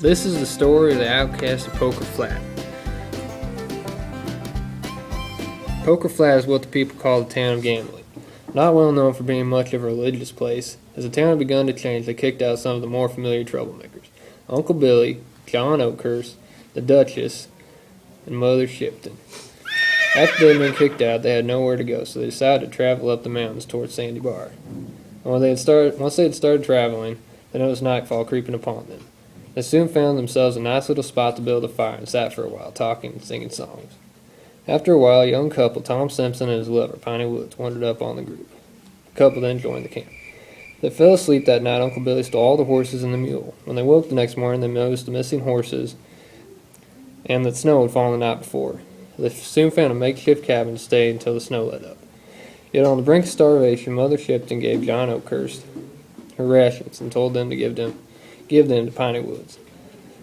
This is the story of the outcast of Poker Flat. Poker Flat is what the people call the town of gambling. Not well known for being much of a religious place, as the town had begun to change, they kicked out some of the more familiar troublemakers. Uncle Billy, John Oakhurst, the Duchess, and Mother Shipton. After they had been kicked out, they had nowhere to go, so they decided to travel up the mountains towards Sandy Bar. And once they had started traveling, they noticed nightfall creeping upon them. They soon found themselves a nice little spot to build a fire and sat for a while, talking and singing songs. After a while, a young couple, Tom Simpson and his lover, Piney Woods, wandered up on the group. The couple then joined the camp. They fell asleep that night. Uncle Billy stole all the horses and the mule. When they woke the next morning, they noticed the missing horses and that snow had fallen the night before. They soon found a makeshift cabin to stay until the snow let up. Yet on the brink of starvation, Mother Shipton gave John Oakhurst her rations and told them to give them to Piney Woods.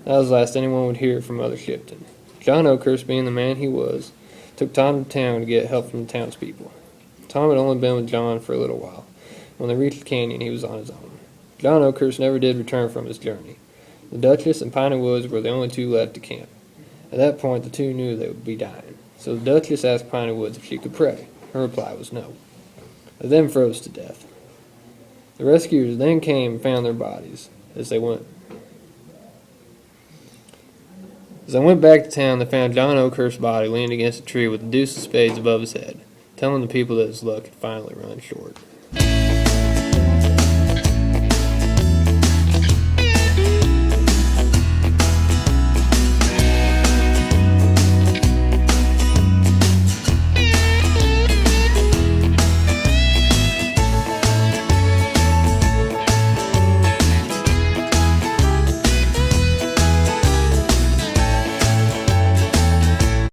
That was the last anyone would hear from Mother Shipton. John Oakhurst, being the man he was, took Tom to town to get help from the townspeople. Tom had only been with John for a little while. When they reached the canyon, he was on his own. John Oakhurst never did return from his journey. The Duchess and Piney Woods were the only two left to camp. At that point, the two knew they would be dying. So the Duchess asked Piney Woods if she could pray. Her reply was no. They then froze to death. The rescuers then came and found their bodies. As they went back to town, they found John Oakhurst's body leaning against a tree with the deuce of spades above his head, telling the people that his luck had finally run short.